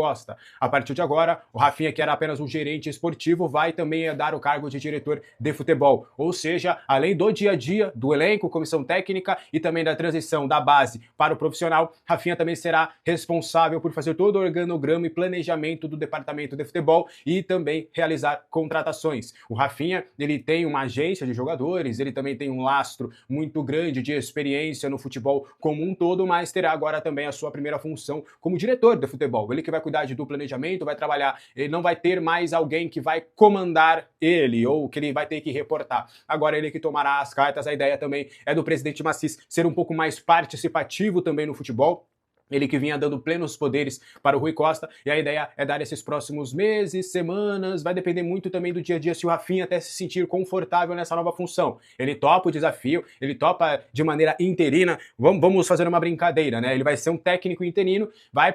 Costa. A partir de agora, o Rafinha, que era apenas um gerente esportivo, vai também dar o cargo de diretor de futebol. Ou seja, além do dia a dia, do elenco, comissão técnica e também da transição da base para o profissional, Rafinha também será responsável por fazer todo o organograma e planejamento do departamento de futebol e também realizar contratações. O Rafinha, ele tem uma agência de jogadores, ele também tem um lastro muito grande de experiência no futebol como um todo, mas terá agora também a sua primeira função como diretor de futebol. Ele que vai cuidar do planejamento, vai trabalhar, ele não vai ter mais alguém que vai comandar ele ou que ele vai ter que reportar. Agora ele que tomará as cartas, a ideia também é do presidente Massis ser um pouco mais participativo também no futebol. Ele que vinha dando plenos poderes para o Rui Costa, e a ideia é dar esses próximos meses, semanas, vai depender muito também do dia a dia, se o Rafinha até se sentir confortável nessa nova função. Ele topa o desafio, ele topa de maneira interina, vamos fazer uma brincadeira, né? Ele vai ser um técnico interino, vai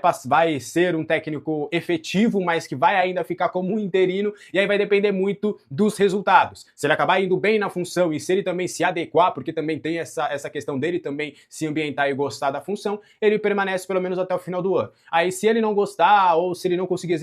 ser um técnico efetivo, mas que vai ainda ficar como um interino, e aí vai depender muito dos resultados. Se ele acabar indo bem na função e se ele também se adequar, porque também tem essa questão dele também se ambientar e gostar da função, ele permanece pelo menos até o final do ano. Aí se ele não gostar ou se ele não conseguir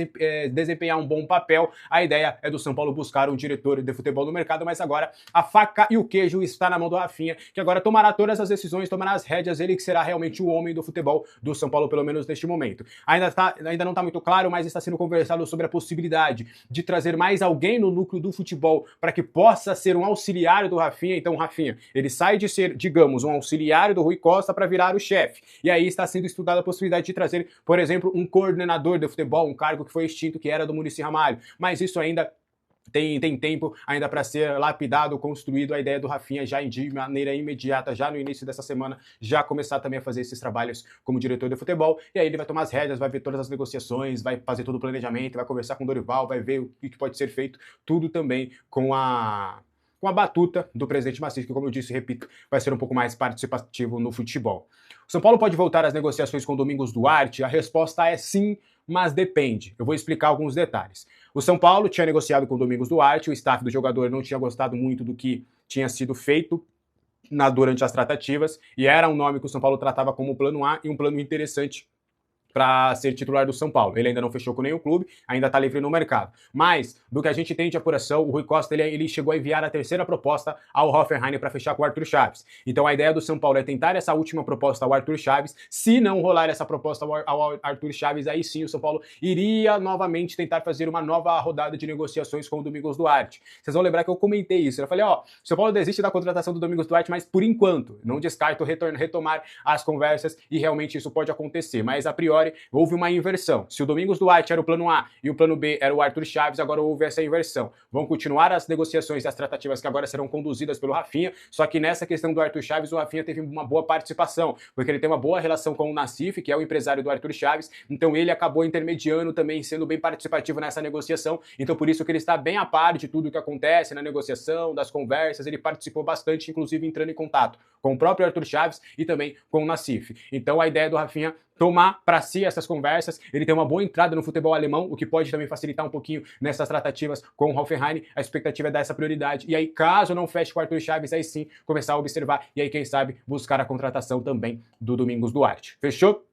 desempenhar um bom papel, a ideia é do São Paulo buscar um diretor de futebol no mercado, mas agora a faca e o queijo está na mão do Rafinha, que agora tomará todas as decisões, tomará as rédeas, ele que será realmente o homem do futebol do São Paulo, pelo menos neste momento. Ainda não está muito claro, mas está sendo conversado sobre a possibilidade de trazer mais alguém no núcleo do futebol para que possa ser um auxiliar do Rafinha. Então, Rafinha, ele sai de ser, digamos, um auxiliar do Rui Costa para virar o chefe. E aí está sendo estudado a possibilidade de trazer, por exemplo, um coordenador de futebol, um cargo que foi extinto, que era do Muricy Ramalho. Mas isso ainda tem tempo ainda para ser lapidado, construído. A ideia do Rafinha já de maneira imediata, já no início dessa semana, já começar também a fazer esses trabalhos como diretor de futebol, e aí ele vai tomar as rédeas, vai ver todas as negociações, vai fazer todo o planejamento, vai conversar com o Dorival, vai ver o que pode ser feito, tudo também com a batuta do presidente Massis, que, como eu disse, repito, vai ser um pouco mais participativo no futebol. O São Paulo pode voltar às negociações com o Domingos Duarte? A resposta é sim, mas depende. Eu vou explicar alguns detalhes. O São Paulo tinha negociado com o Domingos Duarte, o staff do jogador não tinha gostado muito do que tinha sido feito durante as tratativas, e era um nome que o São Paulo tratava como plano A e um plano interessante para ser titular do São Paulo. Ele ainda não fechou com nenhum clube, ainda está livre no mercado. Mas, do que a gente tem de apuração, o Rui Costa ele chegou a enviar a terceira proposta ao Hoffenheim para fechar com o Arthur Chaves. Então a ideia do São Paulo é tentar essa última proposta ao Arthur Chaves. Se não rolar essa proposta ao Arthur Chaves, aí sim o São Paulo iria novamente tentar fazer uma nova rodada de negociações com o Domingos Duarte. Vocês vão lembrar que eu comentei isso. Eu falei, o São Paulo desiste da contratação do Domingos Duarte, mas por enquanto, não descarto retomar as conversas e realmente isso pode acontecer. Mas a priori, houve uma inversão. Se o Domingos Duarte era o plano A e o plano B era o Arthur Chaves, agora houve essa inversão. Vão continuar as negociações e as tratativas que agora serão conduzidas pelo Rafinha, só que nessa questão do Arthur Chaves, o Rafinha teve uma boa participação, porque ele tem uma boa relação com o Nassif, que é o empresário do Arthur Chaves, então ele acabou intermediando também, sendo bem participativo nessa negociação, então por isso que ele está bem a par de tudo o que acontece na negociação, das conversas, ele participou bastante, inclusive entrando em contato com o próprio Arthur Chaves e também com o Nassif. Então a ideia do Rafinha tomar para si essas conversas, ele tem uma boa entrada no futebol alemão, o que pode também facilitar um pouquinho nessas tratativas com o Hoffenheim. A expectativa é dar essa prioridade, e aí caso não feche com o Arthur Chaves, aí sim começar a observar, e aí quem sabe buscar a contratação também do Domingos Duarte. Fechou?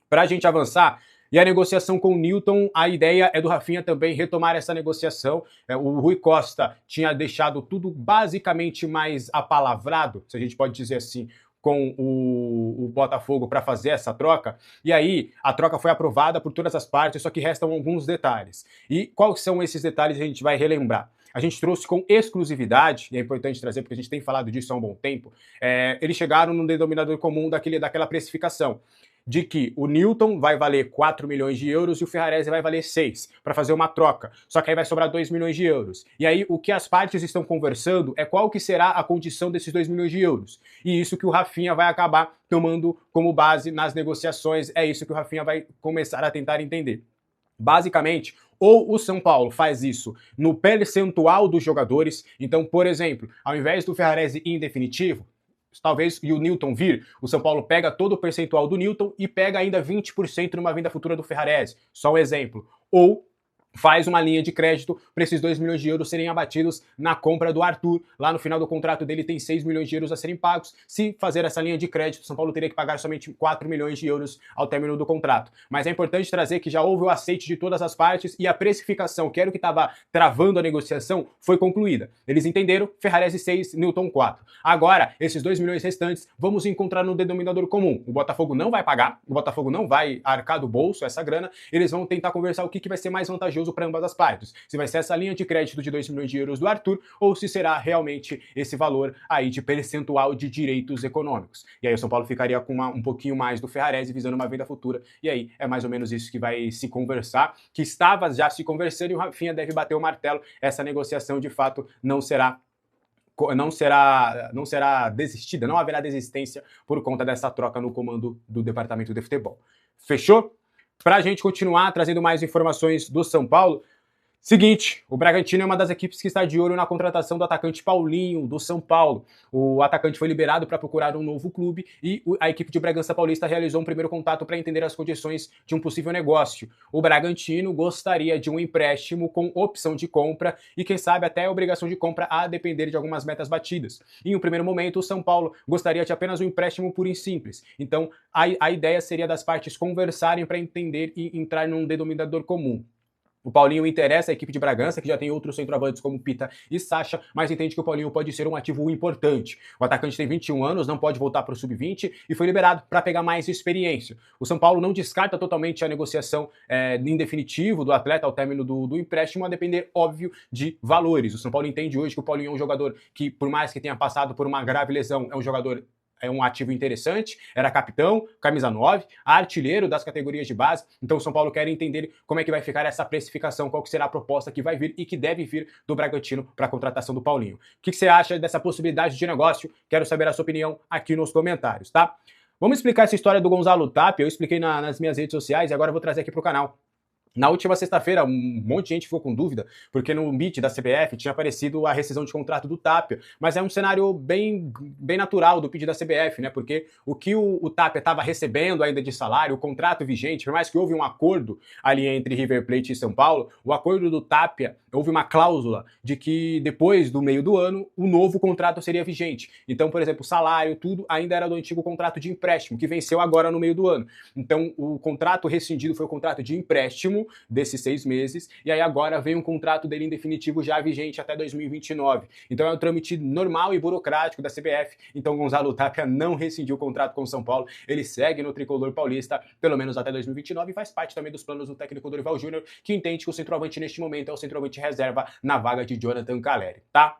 Pra gente avançar, e a negociação com o Newton, a ideia é do Rafinha também retomar essa negociação. O Rui Costa tinha deixado tudo basicamente mais apalavrado, se a gente pode dizer assim, com o Botafogo para fazer essa troca, e aí a troca foi aprovada por todas as partes, só que restam alguns detalhes. E quais são esses detalhes a gente vai relembrar? A gente trouxe com exclusividade, e é importante trazer porque a gente tem falado disso há um bom tempo, eles chegaram no denominador comum daquela precificação, de que o Newton vai valer 4 milhões de euros e o Ferrarese vai valer 6, para fazer uma troca. Só que aí vai sobrar 2 milhões de euros. E aí o que as partes estão conversando é qual que será a condição desses 2 milhões de euros. E isso que o Rafinha vai acabar tomando como base nas negociações, é isso que o Rafinha vai começar a tentar entender. Basicamente, ou o São Paulo faz isso no percentual dos jogadores, então, por exemplo, ao invés do Ferrarese em definitivo, talvez, e o Newton vir, o São Paulo pega todo o percentual do Newton e pega ainda 20% numa venda futura do Ferrarese. Só um exemplo. Ou faz uma linha de crédito para esses 2 milhões de euros serem abatidos na compra do Arthur. Lá no final do contrato dele tem 6 milhões de euros a serem pagos. Se fazer essa linha de crédito, São Paulo teria que pagar somente 4 milhões de euros ao término do contrato. Mas é importante trazer que já houve o aceite de todas as partes e a precificação, que era o que estava travando a negociação, foi concluída. Eles entenderam, Ferrarese 6, Newton 4. Agora, esses 2 milhões restantes, vamos encontrar no denominador comum. O Botafogo não vai pagar, o Botafogo não vai arcar do bolso essa grana, eles vão tentar conversar o que vai ser mais vantajoso para ambas as partes. Se vai ser essa linha de crédito de 2 milhões de euros do Arthur ou se será realmente esse valor aí de percentual de direitos econômicos. E aí o São Paulo ficaria com um pouquinho mais do Ferrarese visando uma venda futura. E aí é mais ou menos isso que vai se conversar, que estava já se conversando e o Rafinha deve bater o martelo. Essa negociação de fato não será desistida, não haverá desistência por conta dessa troca no comando do departamento de futebol. Fechou? Para a gente continuar trazendo mais informações do São Paulo, seguinte, o Bragantino é uma das equipes que está de olho na contratação do atacante Paulinho, do São Paulo. O atacante foi liberado para procurar um novo clube e a equipe de Bragança Paulista realizou um primeiro contato para entender as condições de um possível negócio. O Bragantino gostaria de um empréstimo com opção de compra e, quem sabe, até a obrigação de compra a depender de algumas metas batidas. Em um primeiro momento, o São Paulo gostaria de apenas um empréstimo puro e simples. Então, a ideia seria das partes conversarem para entender e entrar num denominador comum. O Paulinho interessa a equipe de Bragança, que já tem outros centroavantes como Pita e Sacha, mas entende que o Paulinho pode ser um ativo importante. O atacante tem 21 anos, não pode voltar para o sub-20 e foi liberado para pegar mais experiência. O São Paulo não descarta totalmente a negociação em definitivo do atleta ao término do empréstimo, a depender, óbvio, de valores. O São Paulo entende hoje que o Paulinho é um jogador que, por mais que tenha passado por uma grave lesão, é um ativo interessante, era capitão, camisa 9, artilheiro das categorias de base, então o São Paulo quer entender como é que vai ficar essa precificação, qual que será a proposta que vai vir e que deve vir do Bragantino para a contratação do Paulinho. O que você acha dessa possibilidade de negócio? Quero saber a sua opinião aqui nos comentários, tá? Vamos explicar essa história do Gonzalo Tapia, eu expliquei nas minhas redes sociais e agora eu vou trazer aqui para o canal. Na última sexta-feira, um monte de gente ficou com dúvida, porque no MIT da CBF tinha aparecido a rescisão de contrato do Tapia, mas é um cenário bem natural do PID da CBF, né? Porque o que o Tapia estava recebendo ainda de salário, o contrato vigente, por mais que houve um acordo ali entre River Plate e São Paulo, o acordo do Tapia, houve uma cláusula de que depois do meio do ano, o novo contrato seria vigente. Então, por exemplo, o salário, tudo ainda era do antigo contrato de empréstimo, que venceu agora no meio do ano. Então, o contrato rescindido foi o contrato de empréstimo desses 6 meses, e aí agora vem um contrato dele em definitivo já vigente até 2029. Então é um trâmite normal e burocrático da CBF, então Gonzalo Tapia não rescindiu o contrato com o São Paulo, ele segue no tricolor paulista pelo menos até 2029 e faz parte também dos planos do técnico Dorival Júnior, que entende que o centroavante neste momento é o centroavante reserva na vaga de Jonathan Calleri, tá?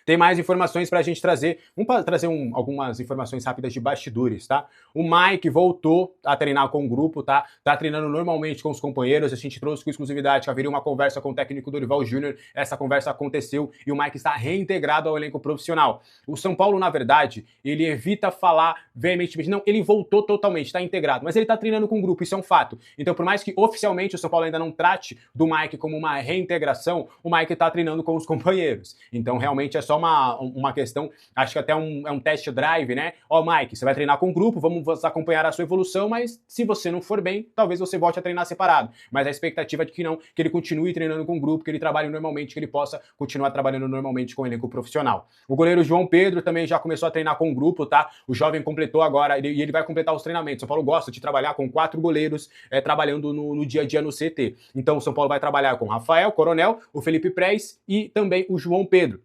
Tem mais informações pra gente trazer. Vamos trazer algumas informações rápidas de bastidores, tá? O Mike voltou a treinar com o grupo, tá? Tá treinando normalmente com os companheiros. A gente trouxe com exclusividade que haveria uma conversa com o técnico Dorival Júnior. Essa conversa aconteceu e o Mike está reintegrado ao elenco profissional. O São Paulo, na verdade, ele evita falar veementemente. Não, ele voltou totalmente, tá integrado. Mas ele tá treinando com o grupo, isso é um fato. Então, por mais que oficialmente o São Paulo ainda não trate do Mike como uma reintegração, o Mike tá treinando com os companheiros. Então, realmente é só uma questão, acho que até é um test drive, né? Ó, Mike, você vai treinar com o grupo, vamos acompanhar a sua evolução, mas se você não for bem, talvez você volte a treinar separado. Mas a expectativa é de que não, que ele continue treinando com o grupo, que ele trabalhe normalmente, que ele possa continuar trabalhando normalmente com o elenco profissional. O goleiro João Pedro também já começou a treinar com o grupo, tá? O jovem completou agora, e ele vai completar os treinamentos. São Paulo gosta de trabalhar com 4 goleiros trabalhando no dia a dia no CT. Então o São Paulo vai trabalhar com o Rafael Coronel, o Felipe Prez e também o João Pedro.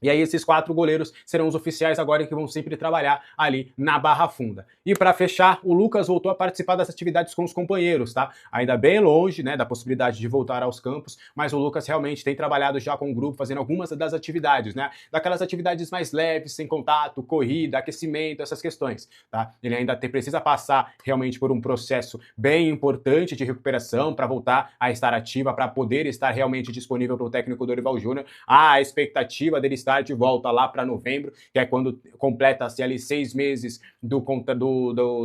E aí esses 4 goleiros serão os oficiais agora que vão sempre trabalhar ali na Barra Funda. E para fechar, o Lucas voltou a participar das atividades com os companheiros, tá? Ainda bem longe, né, da possibilidade de voltar aos campos, mas o Lucas realmente tem trabalhado já com o grupo, fazendo algumas das atividades, né? Daquelas atividades mais leves, sem contato, corrida, aquecimento, essas questões, tá? Ele ainda precisa passar realmente por um processo bem importante de recuperação para voltar a estar ativa, para poder estar realmente disponível para o técnico Dorival Júnior. A expectativa dele estar de volta lá para novembro, que é quando completa-se ali 6 meses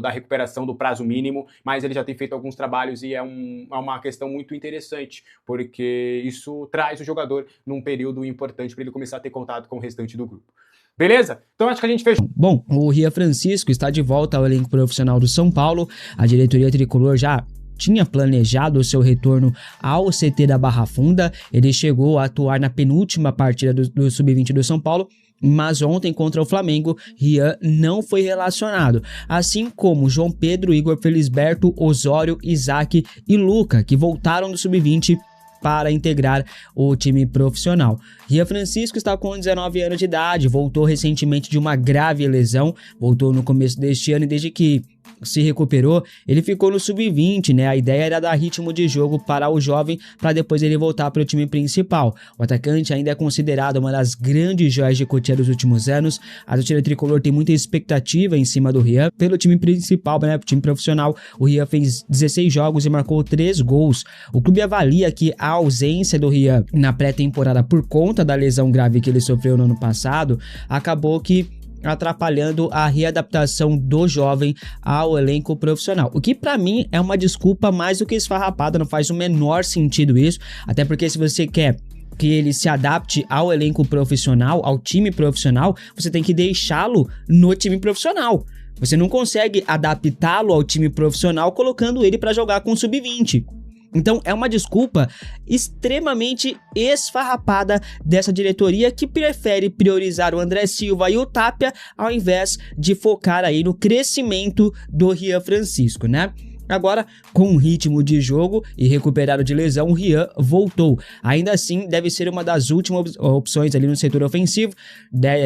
da recuperação do prazo mínimo, mas ele já tem feito alguns trabalhos e é uma questão muito interessante, porque isso traz o jogador num período importante para ele começar a ter contato com o restante do grupo. Beleza? Então acho que a gente fechou. Bom, o Rian Francisco está de volta ao elenco profissional do São Paulo. A diretoria tricolor já tinha planejado o seu retorno ao CT da Barra Funda. Ele chegou a atuar na penúltima partida do Sub-20 do São Paulo, mas ontem contra o Flamengo, Rian não foi relacionado, assim como João Pedro, Igor Felisberto, Osório, Isaac e Luca, que voltaram do Sub-20 para integrar o time profissional. Rian Francisco está com 19 anos de idade, voltou recentemente de uma grave lesão, voltou no começo deste ano e desde que se recuperou, ele ficou no Sub-20, né? A ideia era dar ritmo de jogo para o jovem, para depois ele voltar para o time principal. O atacante ainda é considerado uma das grandes joias de Cotia dos últimos anos. A torcida tricolor tem muita expectativa em cima do Rian pelo time principal, né? Pro time profissional. O Rian fez 16 jogos e marcou 3 gols. O clube avalia que a ausência do Rian na pré-temporada por conta da lesão grave que ele sofreu no ano passado acabou que atrapalhando a readaptação do jovem ao elenco profissional, o que para mim é uma desculpa mais do que esfarrapada, não faz o menor sentido isso, até porque se você quer que ele se adapte ao elenco profissional, ao time profissional, você tem que deixá-lo no time profissional. Você não consegue adaptá-lo ao time profissional colocando ele para jogar com o Sub-20. Então é uma desculpa extremamente esfarrapada dessa diretoria que prefere priorizar o André Silva e o Tapia ao invés de focar aí no crescimento do Rian Francisco, né? Agora, com um ritmo de jogo e recuperado de lesão, o Rian voltou. Ainda assim, deve ser uma das últimas opções ali no setor ofensivo.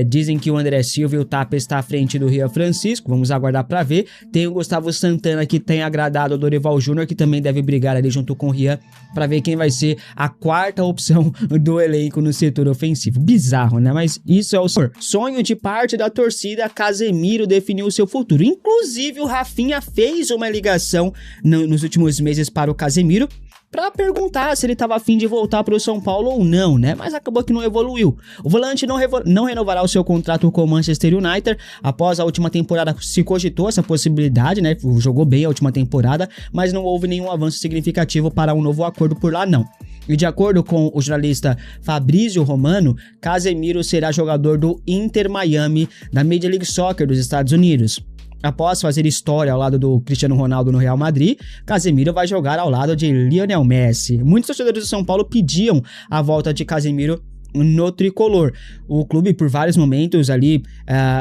Dizem que o André Silva e o Tapia está à frente do Rian Francisco. Vamos aguardar para ver. Tem o Gustavo Santana, que tem agradado o Dorival Júnior, que também deve brigar ali junto com o Rian para ver quem vai ser a quarta opção do elenco no setor ofensivo. Bizarro, né? Mas isso é o sonho de parte da torcida. Casemiro definiu o seu futuro. Inclusive, o Rafinha fez uma ligação nos últimos meses para o Casemiro para perguntar se ele estava a fim de voltar para o São Paulo ou não, né? Mas acabou que não evoluiu. O volante não renovará o seu contrato com o Manchester United. Após a última temporada se cogitou essa possibilidade, né? Jogou bem a última temporada, mas não houve nenhum avanço significativo para um novo acordo por lá, não. E de acordo com o jornalista Fabrício Romano, Casemiro será jogador do Inter Miami da Major League Soccer dos Estados Unidos. Após fazer história ao lado do Cristiano Ronaldo no Real Madrid, Casemiro vai jogar ao lado de Lionel Messi. Muitos torcedores do São Paulo pediam a volta de Casemiro no tricolor. O clube, por vários momentos ali,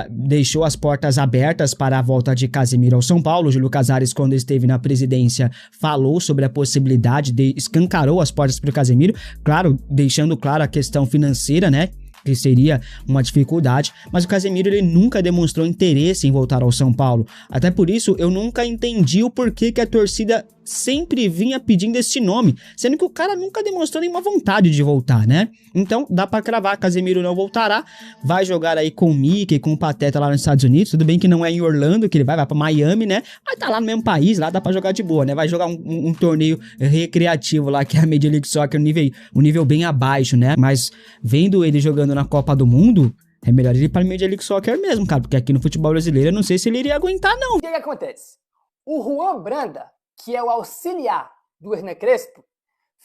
deixou as portas abertas para a volta de Casemiro ao São Paulo. Júlio Casares, quando esteve na presidência, falou sobre a possibilidade, escancarou as portas para o Casemiro, claro, deixando claro a questão financeira, né? Que seria uma dificuldade, mas o Casemiro ele nunca demonstrou interesse em voltar ao São Paulo. Até por isso, eu nunca entendi o porquê que a torcida sempre vinha pedindo esse nome, sendo que o cara nunca demonstrou nenhuma vontade de voltar, né? Então, dá pra cravar, Casemiro não voltará, vai jogar aí com o Mickey, com o Pateta lá nos Estados Unidos, tudo bem que não é em Orlando, que ele vai pra Miami, né? Mas tá lá no mesmo país, lá dá pra jogar de boa, né? Vai jogar um torneio recreativo lá, que é a Major League Soccer, um nível bem abaixo, né? Mas vendo ele jogando na Copa do Mundo, é melhor ele ir pra Major League Soccer mesmo, cara, porque aqui no futebol brasileiro eu não sei se ele iria aguentar, não. O que acontece? O Juan Branda, que é o auxiliar do Hernan Crespo,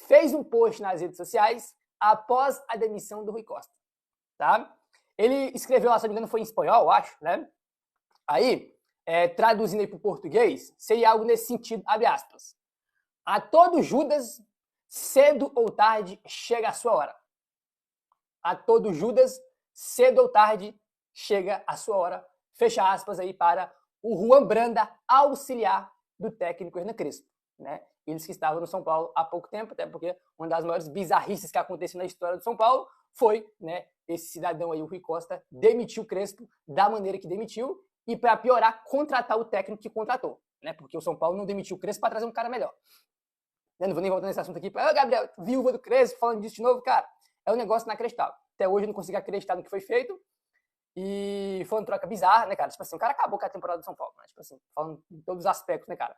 fez um post nas redes sociais após a demissão do Rui Costa, tá? Ele escreveu lá, se não me engano, foi em espanhol, acho, né? Aí, traduzindo aí para o português, seria algo nesse sentido, abre aspas. A todo Judas, cedo ou tarde, chega a sua hora. A todo Judas, cedo ou tarde, chega a sua hora. Fecha aspas aí para o Juan Branda, auxiliar do técnico Hernan Crespo, né? Eles que estavam no São Paulo há pouco tempo, até porque uma das maiores bizarrices que aconteceu na história do São Paulo foi, né, esse cidadão aí, o Rui Costa, demitiu o Crespo da maneira que demitiu e, para piorar, contratar o técnico que contratou, né? Porque o São Paulo não demitiu o Crespo para trazer um cara melhor. Eu não vou nem voltar nesse assunto aqui. Gabriel, viúva do Crespo, falando disso de novo, cara, é um negócio inacreditável. Até hoje eu não consigo acreditar no que foi feito. E foi uma troca bizarra, né, cara? Tipo assim, o cara acabou com a temporada do São Paulo, né? Tipo assim, falando em todos os aspectos, né, cara?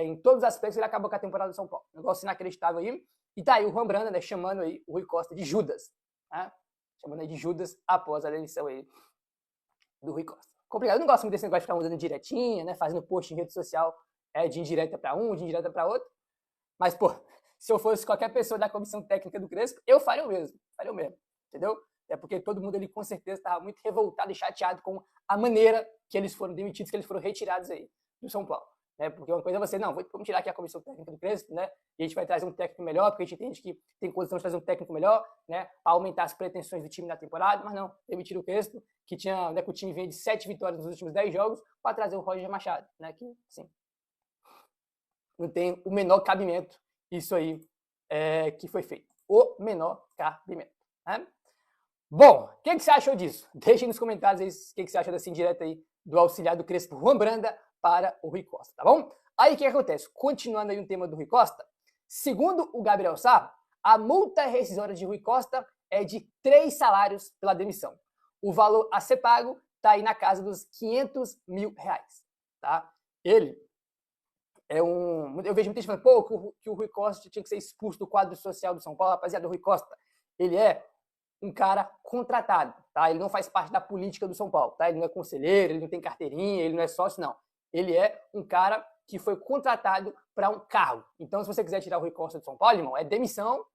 Em todos os aspectos ele acabou com a temporada do São Paulo. Negócio inacreditável aí. E tá aí o Juan Branda, né, chamando aí o Rui Costa de Judas, né? Chamando aí de Judas após a demissão aí do Rui Costa. Complicado. Eu não gosto muito desse negócio de ficar mandando diretinha, né? Fazendo post em rede social de indireta para um, de indireta para outro. Mas, pô, se eu fosse qualquer pessoa da comissão técnica do Crespo, eu faria o mesmo. Faria o mesmo, entendeu? É porque todo mundo ali com certeza estava muito revoltado e chateado com a maneira que eles foram demitidos, que eles foram retirados aí do São Paulo. né? Porque uma coisa é você, não, vamos tirar aqui a comissão técnica do Crespo, né? E a gente vai trazer um técnico melhor, porque a gente entende que tem condição de trazer um técnico melhor, né? Para aumentar as pretensões do time na temporada, mas não, demitir o Crespo, que tinha, né, que o time vinha de 7 vitórias nos últimos 10 jogos, para trazer o Roger Machado, né? Que, assim, não tem o menor cabimento isso aí que foi feito. O menor cabimento, né? Bom, o que você achou disso? Deixem nos comentários aí o que você achou dessa indireta aí do auxiliar do Crespo, Juan Branda, para o Rui Costa, tá bom? Aí o que acontece? Continuando aí no tema do Rui Costa, segundo o Gabriel Sá, a multa rescisória de Rui Costa é de 3 salários pela demissão. O valor a ser pago está aí na casa dos R$500 mil, tá? Ele é um... Eu vejo muita gente falando, pô, que o Rui Costa tinha que ser expulso do quadro social do São Paulo. Rapaziada, o Rui Costa, ele é um cara contratado, tá? Ele não faz parte da política do São Paulo, tá? Ele não é conselheiro, ele não tem carteirinha, ele não é sócio, não. Ele é um cara que foi contratado para um cargo. Então, se você quiser tirar o Rui Costa do São Paulo, irmão, é demissão,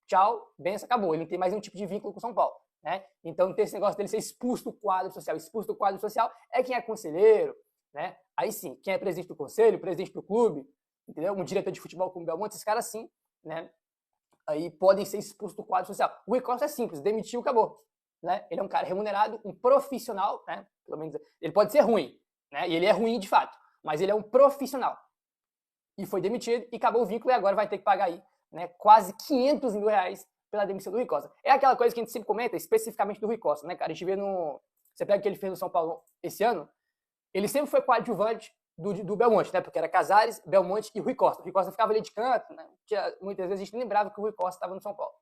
tchau, benção, acabou. Ele não tem mais nenhum tipo de vínculo com o São Paulo, né? Então, não tem esse negócio dele ser expulso do quadro social. Expulso do quadro social é quem é conselheiro, né? Aí sim, quem é presidente do conselho, presidente do clube, entendeu? Um diretor de futebol como o Belmonte, esses caras sim, né? Aí podem ser expulsos do quadro social. O Rui Costa é simples, demitiu, acabou. Né? Ele é um cara remunerado, um profissional, né? Pelo menos ele pode ser ruim, né? E ele é ruim de fato, mas ele é um profissional. E foi demitido e acabou o vínculo e agora vai ter que pagar aí, né, quase R$500 mil pela demissão do Rui Costa. É aquela coisa que a gente sempre comenta, especificamente do Rui Costa, né, cara? A gente vê no... Você pega o que ele fez no São Paulo esse ano, ele sempre foi coadjuvante do Belmonte, né? Porque era Casares, Belmonte e Rui Costa. O Rui Costa ficava ali de canto, né? Muitas vezes a gente nem lembrava que o Rui Costa estava no São Paulo.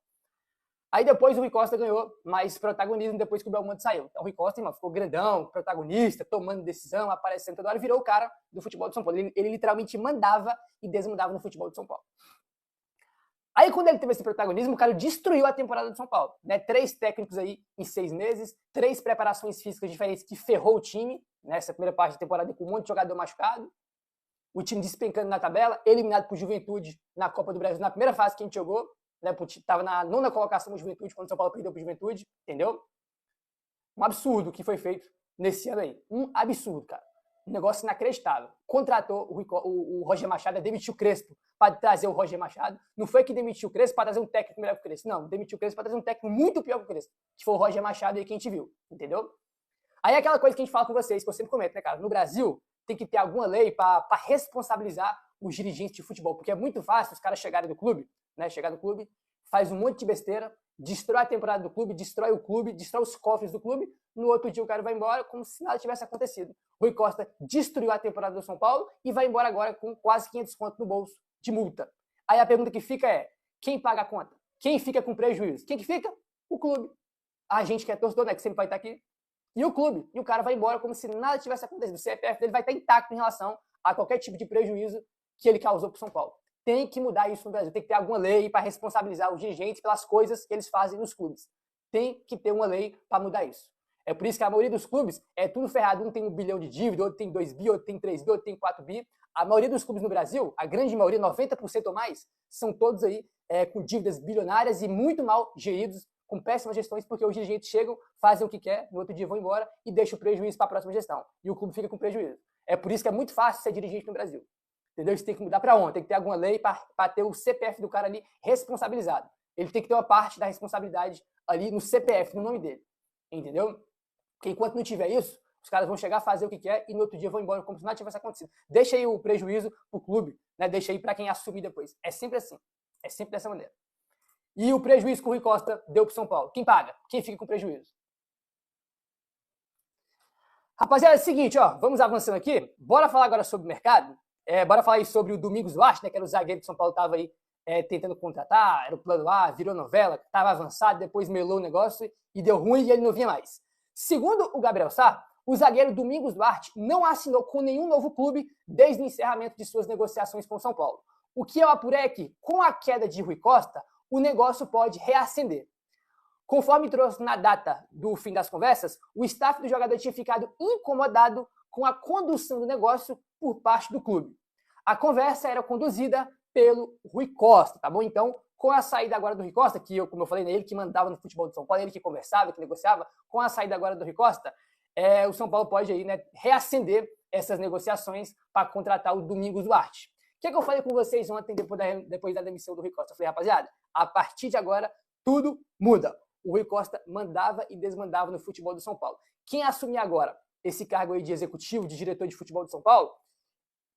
Aí depois o Rui Costa ganhou mais protagonismo depois que o Belmonte saiu. Então o Rui Costa, irmão, ficou grandão, protagonista, tomando decisão, aparecendo toda hora, virou o cara do futebol de São Paulo. Ele literalmente mandava e desmandava no futebol de São Paulo. Aí quando ele teve esse protagonismo, o cara destruiu a temporada do São Paulo. Né? 3 técnicos aí em 6 meses, 3 preparações físicas diferentes que ferrou o time, nessa primeira parte da temporada com um monte de jogador machucado. O time despencando na tabela, eliminado por Juventude na Copa do Brasil, na primeira fase que a gente jogou. Né? Estava na 9ª colocação do Juventude, quando o São Paulo perdeu para o Juventude, entendeu? Um absurdo que foi feito nesse ano aí. Um absurdo, cara. Um negócio inacreditável. Contratou o Roger Machado, demitiu o Crespo para trazer o Roger Machado. Não foi que demitiu o Crespo para trazer um técnico melhor que o Crespo. Não, demitiu o Crespo para trazer um técnico muito pior que o Crespo, que foi o Roger Machado aí que a gente viu, entendeu? Aí é aquela coisa que a gente fala com vocês, que eu sempre comento, né, cara? No Brasil, tem que ter alguma lei para responsabilizar os dirigentes de futebol, porque é muito fácil os caras chegarem do clube, né? Chegar no clube, faz um monte de besteira, destrói a temporada do clube, destrói os cofres do clube, no outro dia o cara vai embora como se nada tivesse acontecido. Rui Costa destruiu a temporada do São Paulo e vai embora agora com quase 500 conto no bolso de multa. Aí a pergunta que fica é, quem paga a conta? Quem fica com prejuízo? Quem que fica? O clube. A gente que é torcedor, né, que sempre vai estar aqui. E o clube. E o cara vai embora como se nada tivesse acontecido. O CPF dele vai estar intacto em relação a qualquer tipo de prejuízo que ele causou para o São Paulo. Tem que mudar isso no Brasil. Tem que ter alguma lei para responsabilizar os dirigentes pelas coisas que eles fazem nos clubes. Tem que ter uma lei para mudar isso. É por isso que a maioria dos clubes é tudo ferrado. Um tem 1 bilhão de dívida, outro tem 2 bi, outro tem 3 bi, outro tem 4 bi. A maioria dos clubes no Brasil, a grande maioria, 90% ou mais, são todos aí com dívidas bilionárias e muito mal geridos, com péssimas gestões, porque os dirigentes chegam, fazem o que quer, no outro dia vão embora e deixam o prejuízo para a próxima gestão. E o clube fica com prejuízo. É por isso que é muito fácil ser dirigente no Brasil. Entendeu? Isso tem que mudar para ontem. Tem que ter alguma lei para ter o CPF do cara ali responsabilizado. Ele tem que ter uma parte da responsabilidade ali no CPF, no nome dele. Entendeu? Porque enquanto não tiver isso, os caras vão chegar a fazer o que quer e no outro dia vão embora como se nada tivesse acontecido. Deixa aí o prejuízo pro clube, né? Deixa aí para quem assumir depois. É sempre assim. É sempre dessa maneira. E o prejuízo que o Rui Costa deu pro São Paulo? Quem paga? Quem fica com prejuízo? Rapaziada, é o seguinte, ó, vamos avançando aqui. Bora falar agora sobre o mercado. Bora falar aí sobre o Domingos Duarte, né, que era o zagueiro que o São Paulo estava aí tentando contratar, era o plano A, virou novela, estava avançado, depois melou o negócio e deu ruim e ele não vinha mais. Segundo o Gabriel Sá, o zagueiro Domingos Duarte não assinou com nenhum novo clube desde o encerramento de suas negociações com o São Paulo. O que eu apurei é que, com a queda de Rui Costa, o negócio pode reacender. Conforme trouxe na data do fim das conversas, o staff do jogador tinha ficado incomodado com a condução do negócio por parte do clube. A conversa era conduzida pelo Rui Costa, tá bom? Então, com a saída agora do Rui Costa, que como eu falei, ele que mandava no futebol de São Paulo, ele que conversava, que negociava, com a saída agora do Rui Costa, o São Paulo pode aí, né, reacender essas negociações para contratar o Domingos Duarte. O que eu falei com vocês ontem, depois da demissão do Rui Costa? Eu falei, rapaziada, a partir de agora, tudo muda. O Rui Costa mandava e desmandava no futebol do São Paulo. Quem assumir agora esse cargo aí de executivo, de diretor de futebol do São Paulo,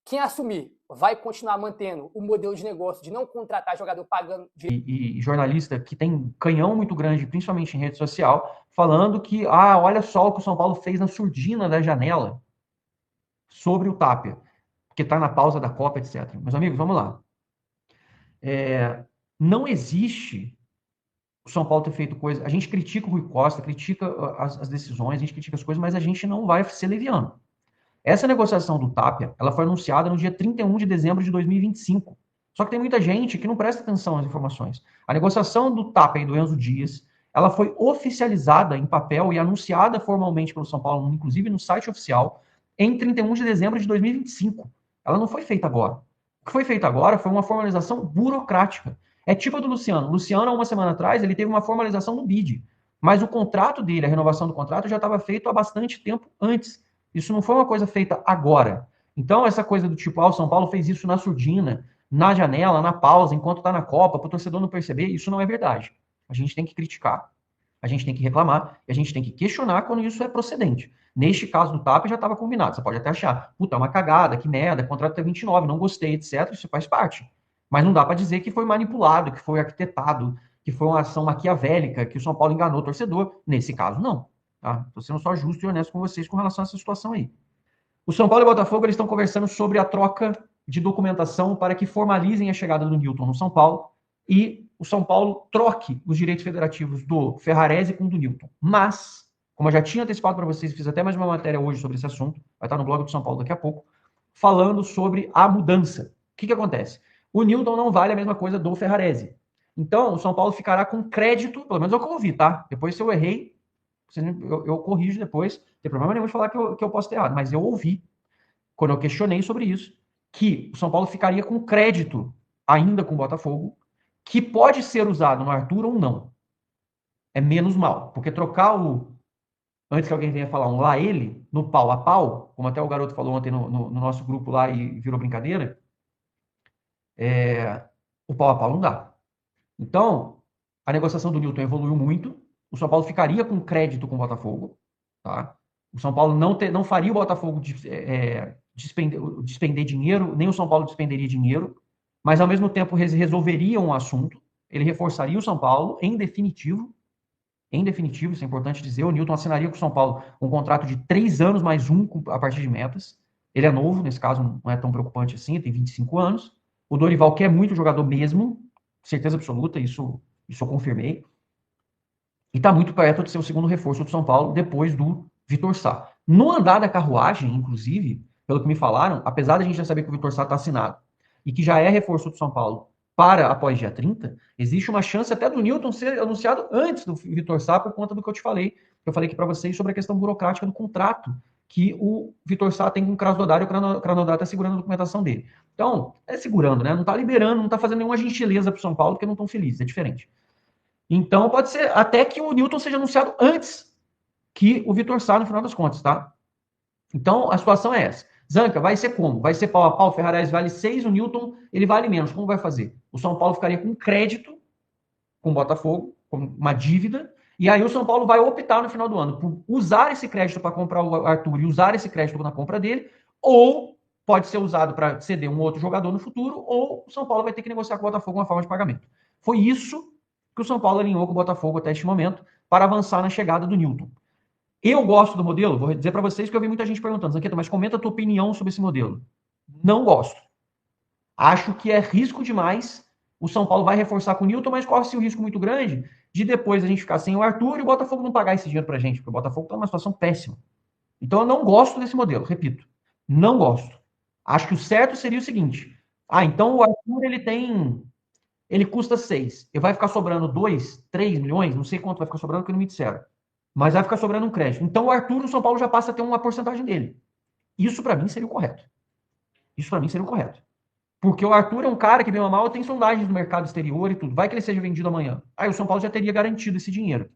quem assumir vai continuar mantendo o modelo de negócio de não contratar jogador pagando... E jornalista que tem canhão muito grande, principalmente em rede social, falando que, olha só o que o São Paulo fez na surdina da janela sobre o Tapia, que está na pausa da Copa, etc. Meus amigos, vamos lá. Não existe o São Paulo ter feito coisa... A gente critica o Rui Costa, critica as decisões, a gente critica as coisas, mas a gente não vai ser leviano. Essa negociação do Tapia, ela foi anunciada no dia 31 de dezembro de 2025. Só que tem muita gente que não presta atenção às informações. A negociação do Tapia e do Enzo Dias, ela foi oficializada em papel e anunciada formalmente pelo São Paulo, inclusive no site oficial, em 31 de dezembro de 2025. Ela não foi feita agora. O que foi feito agora foi uma formalização burocrática. É tipo a do Luciano. O Luciano, há uma semana atrás, ele teve uma formalização no BID. Mas o contrato dele, a renovação do contrato, já estava feito há bastante tempo antes. Isso não foi uma coisa feita agora. Então, essa coisa do tipo, o São Paulo fez isso na surdina, na janela, na pausa, enquanto está na Copa, para o torcedor não perceber, isso não é verdade. A gente tem que criticar, a gente tem que reclamar, e a gente tem que questionar quando isso é procedente. Neste caso do TAP já estava combinado. Você pode até achar, puta, é uma cagada, que merda, contrato até 29, não gostei, etc. Isso faz parte. Mas não dá para dizer que foi manipulado, que foi arquitetado, que foi uma ação maquiavélica, que o São Paulo enganou o torcedor. Nesse caso, não. Estou sendo só justo e honesto com vocês com relação a essa situação aí. O São Paulo e o Botafogo eles estão conversando sobre a troca de documentação para que formalizem a chegada do Newton no São Paulo e o São Paulo troque os direitos federativos do Ferrarese com o do Newton. Mas, como eu já tinha antecipado para vocês, fiz até mais uma matéria hoje sobre esse assunto, vai estar no blog do São Paulo daqui a pouco, falando sobre a mudança. O que acontece? O Newton não vale a mesma coisa do Ferrarese. Então, o São Paulo ficará com crédito, pelo menos é o que eu ouvi, tá? Depois, se eu errei, eu corrijo depois, não tem problema nenhum de falar que eu posso ter errado, mas eu ouvi, quando eu questionei sobre isso, que o São Paulo ficaria com crédito ainda com o Botafogo, que pode ser usado no Arthur ou não. É menos mal, porque trocar antes que alguém venha falar um lá ele, no pau a pau, como até o garoto falou ontem no nosso grupo lá e virou brincadeira, o pau a pau não dá. Então, a negociação do Newton evoluiu muito, o São Paulo ficaria com crédito com o Botafogo, tá? O São Paulo não faria o Botafogo despender dinheiro, nem o São Paulo despenderia dinheiro, mas ao mesmo tempo resolveria um assunto, ele reforçaria o São Paulo em definitivo, isso é importante dizer, o Newton assinaria com o São Paulo um contrato de 3 anos mais um a partir de metas, ele é novo, nesse caso não é tão preocupante assim, tem 25 anos, o Dorival quer muito jogador mesmo, certeza absoluta, isso eu confirmei, e está muito perto de ser o segundo reforço do São Paulo, depois do Vitor Sá. No andar da carruagem, inclusive, pelo que me falaram, apesar de a gente já saber que o Vitor Sá está assinado, e que já é reforço do São Paulo para após dia 30, existe uma chance até do Newton ser anunciado antes do Vitor Sá, por conta do que eu te falei. Eu falei aqui para vocês sobre a questão burocrática do contrato que o Vitor Sá tem com o Krasnodar, e o Krasnodar está segurando a documentação dele. Então, segurando, né? Não está liberando, não está fazendo nenhuma gentileza para o São Paulo, porque não estão felizes, é diferente. Então, pode ser até que o Newton seja anunciado antes que o Vitor Sá, no final das contas, tá? Então, a situação é essa. Zanca, vai ser como? Vai ser pau a pau, o Ferrarese vale 6, o Newton, ele vale menos. Como vai fazer? O São Paulo ficaria com crédito com o Botafogo, com uma dívida, e aí o São Paulo vai optar no final do ano por usar esse crédito para comprar o Arthur e usar esse crédito na compra dele, ou pode ser usado para ceder um outro jogador no futuro, ou o São Paulo vai ter que negociar com o Botafogo uma forma de pagamento. Foi isso que o São Paulo alinhou com o Botafogo até este momento para avançar na chegada do Newton. Eu gosto do modelo, vou dizer para vocês que eu vi muita gente perguntando, Zanqueta, mas comenta a tua opinião sobre esse modelo. Não gosto. Acho que é risco demais. O São Paulo vai reforçar com o Newton, mas corre-se um risco muito grande de depois a gente ficar sem o Arthur e o Botafogo não pagar esse dinheiro pra gente, porque o Botafogo está numa situação péssima. Então eu não gosto desse modelo, repito. Não gosto. Acho que o certo seria o seguinte. Então o Arthur, ele custa 6. Ele vai ficar sobrando 2, 3 milhões, não sei quanto vai ficar sobrando, porque não me disseram. Mas vai ficar sobrando um crédito. Então o Arthur, o São Paulo já passa a ter uma porcentagem dele. Isso para mim seria o correto. Porque o Arthur é um cara que, bem ou mal, tem sondagens no mercado exterior e tudo. Vai que ele seja vendido amanhã. Aí o São Paulo já teria garantido esse dinheiro.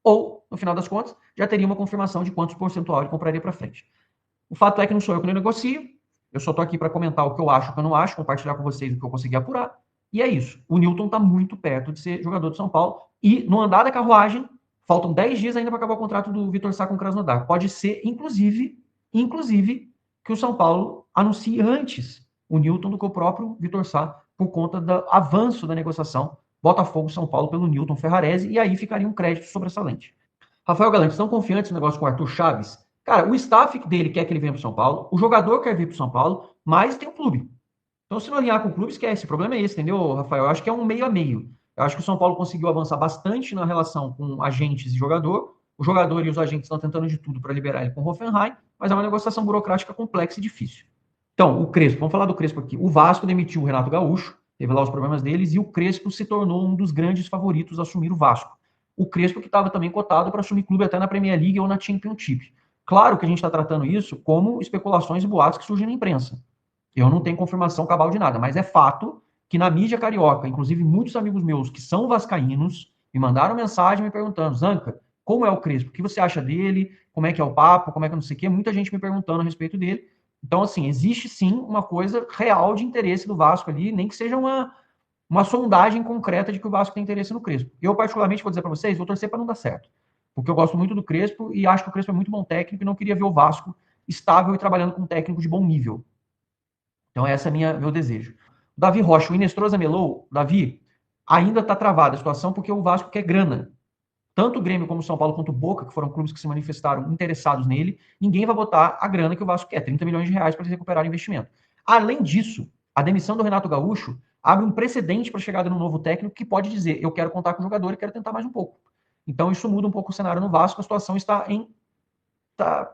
Ou, no final das contas, já teria uma confirmação de quantos percentual ele compraria para frente. O fato é que não sou eu que negocio, eu só tô aqui para comentar o que eu acho, o que eu não acho, compartilhar com vocês o que eu consegui apurar, e é isso. O Newton tá muito perto de ser jogador de São Paulo, e no andar da carruagem, faltam 10 dias ainda para acabar o contrato do Vitor Sá com o Krasnodar. Pode ser, inclusive, que o São Paulo anuncie antes o Newton do que o próprio Vitor Sá, por conta do avanço da negociação Botafogo-São Paulo pelo Newton Ferrarese, e aí ficaria um crédito sobressalente. Rafael Galante, estão confiantes no negócio com o Arthur Chaves? Cara, o staff dele quer que ele venha para o São Paulo, o jogador quer vir para o São Paulo, mas tem o clube. Então, se não alinhar com o clube, esquece. O problema é esse, entendeu, Rafael? Eu acho que é um meio a meio. Eu acho que o São Paulo conseguiu avançar bastante na relação com agentes e jogador. O jogador e os agentes estão tentando de tudo para liberar ele com o Hoffenheim, mas é uma negociação burocrática complexa e difícil. Então, o Crespo, vamos falar do Crespo aqui. O Vasco demitiu o Renato Gaúcho, teve lá os problemas deles, e o Crespo se tornou um dos grandes favoritos a assumir o Vasco. O Crespo que estava também cotado para assumir clube até na Premier League ou na Championship. Claro que a gente está tratando isso como especulações e boatos que surgem na imprensa. Eu não tenho confirmação cabal de nada, mas é fato que na mídia carioca, inclusive muitos amigos meus que são vascaínos, me mandaram mensagem me perguntando: Zanca, como é o Crespo? O que você acha dele? Como é que é o papo? Como é que não sei o quê? Muita gente me perguntando a respeito dele. Então, assim, existe sim uma coisa real de interesse do Vasco ali, nem que seja uma sondagem concreta de que o Vasco tem interesse no Crespo. Eu, particularmente, vou dizer para vocês, vou torcer para não dar certo. Porque eu gosto muito do Crespo e acho que o Crespo é muito bom técnico e não queria ver o Vasco estável e trabalhando com um técnico de bom nível. Então, esse é meu desejo. Davi Rocha, o Inestrosa melou. Davi, ainda está travada a situação porque o Vasco quer grana. Tanto o Grêmio como o São Paulo quanto o Boca, que foram clubes que se manifestaram interessados nele, ninguém vai botar a grana que o Vasco quer, 30 milhões de reais para eles recuperarem o investimento. Além disso, a demissão do Renato Gaúcho abre um precedente para a chegada de um novo técnico que pode dizer: eu quero contar com o jogador e quero tentar mais um pouco. Então isso muda um pouco o cenário no Vasco, a situação está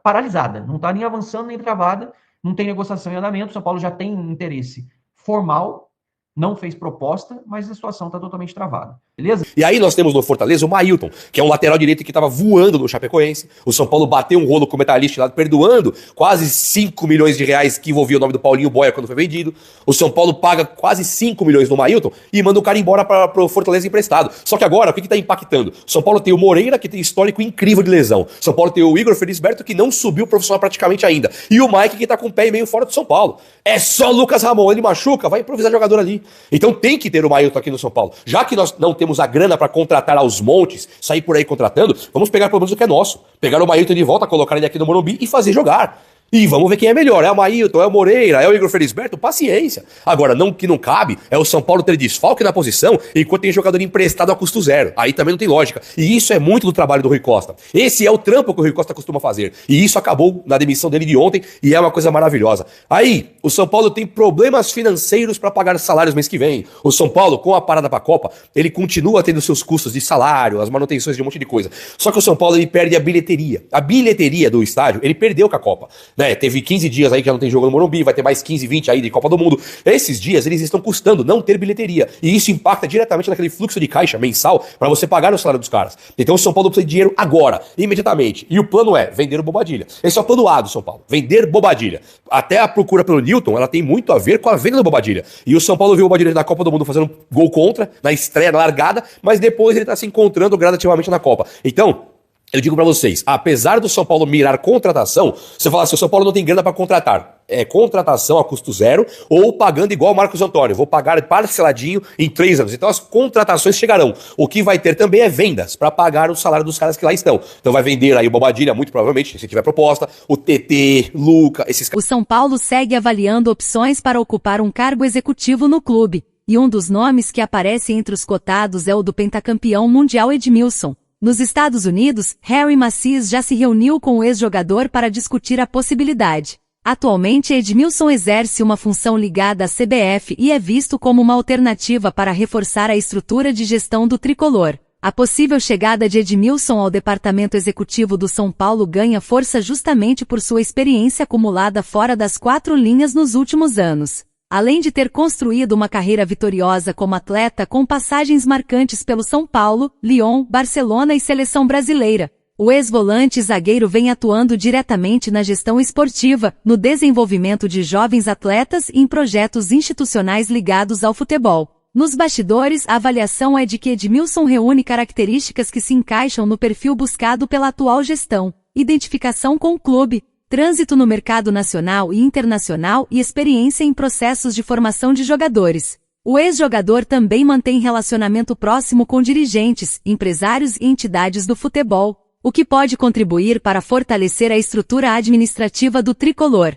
paralisada, não está nem avançando nem travada, não tem negociação em andamento, o São Paulo já tem um interesse formal, não fez proposta, mas a situação está totalmente travada. Beleza? E aí nós temos no Fortaleza o Mailton, que é um lateral direito que estava voando no Chapecoense. O São Paulo bateu um rolo com o Metalist lá, perdoando quase 5 milhões de reais que envolvia o nome do Paulinho Boia quando foi vendido. O São Paulo paga quase 5 milhões no Mailton e manda o cara embora para o Fortaleza emprestado. Só que agora, o que está impactando? O São Paulo tem o Moreira, que tem histórico incrível de lesão. O São Paulo tem o Igor Felisberto, que não subiu profissional praticamente ainda. E o Mike, que está com o pé e meio fora do São Paulo. É só Lucas Ramon, ele machuca, vai improvisar jogador ali. Então tem que ter o Mailton aqui no São Paulo. Já que nós não temos a grana para contratar aos montes, sair por aí contratando, vamos pegar pelo menos o que é nosso. Pegar o Mailton de volta, colocar ele aqui no Morumbi e fazer jogar. E vamos ver quem é melhor. É o Mailton, é o Moreira, é o Igor Felisberto? Paciência. Agora, não que não cabe é o São Paulo ter desfalque na posição enquanto tem jogador emprestado a custo zero. Aí também não tem lógica. E isso é muito do trabalho do Rui Costa. Esse é o trampo que o Rui Costa costuma fazer. E isso acabou na demissão dele de ontem e é uma coisa maravilhosa. Aí, o São Paulo tem problemas financeiros para pagar salários mês que vem. O São Paulo, com a parada para a Copa, ele continua tendo seus custos de salário, as manutenções de um monte de coisa. Só que o São Paulo ele perde a bilheteria. A bilheteria do estádio, ele perdeu com a Copa. Teve 15 dias aí que já não tem jogo no Morumbi, vai ter mais 15, 20 aí de Copa do Mundo. Esses dias eles estão custando não ter bilheteria. E isso impacta diretamente naquele fluxo de caixa mensal para você pagar o salário dos caras. Então o São Paulo precisa de dinheiro agora, imediatamente. E o plano é vender o Bobadilha. Esse é o plano A do São Paulo, vender Bobadilha. Até a procura pelo Newton, ela tem muito a ver com a venda do Bobadilha. E o São Paulo viu o Bobadilha na Copa do Mundo fazendo gol contra, na estreia, na largada, mas depois ele tá se encontrando gradativamente na Copa. Então, eu digo pra vocês, apesar do São Paulo mirar contratação, você fala assim, o São Paulo não tem grana pra contratar. É contratação a custo zero ou pagando igual o Marcos Antônio. Vou pagar parceladinho em 3 anos. Então as contratações chegarão. O que vai ter também é vendas pra pagar o salário dos caras que lá estão. Então vai vender aí o Bobadilha, muito provavelmente, se tiver proposta, o TT, Luca, esses caras. O São Paulo segue avaliando opções para ocupar um cargo executivo no clube. E um dos nomes que aparece entre os cotados é o do pentacampeão mundial Edmilson. Nos Estados Unidos, Harry Macis já se reuniu com o ex-jogador para discutir a possibilidade. Atualmente, Edmilson exerce uma função ligada à CBF e é visto como uma alternativa para reforçar a estrutura de gestão do tricolor. A possível chegada de Edmilson ao departamento executivo do São Paulo ganha força justamente por sua experiência acumulada fora das 4 linhas nos últimos anos. Além de ter construído uma carreira vitoriosa como atleta com passagens marcantes pelo São Paulo, Lyon, Barcelona e Seleção Brasileira, o ex-volante zagueiro vem atuando diretamente na gestão esportiva, no desenvolvimento de jovens atletas e em projetos institucionais ligados ao futebol. Nos bastidores, a avaliação é de que Edmilson reúne características que se encaixam no perfil buscado pela atual gestão: identificação com o clube, trânsito no mercado nacional e internacional e experiência em processos de formação de jogadores. O ex-jogador também mantém relacionamento próximo com dirigentes, empresários e entidades do futebol, o que pode contribuir para fortalecer a estrutura administrativa do tricolor.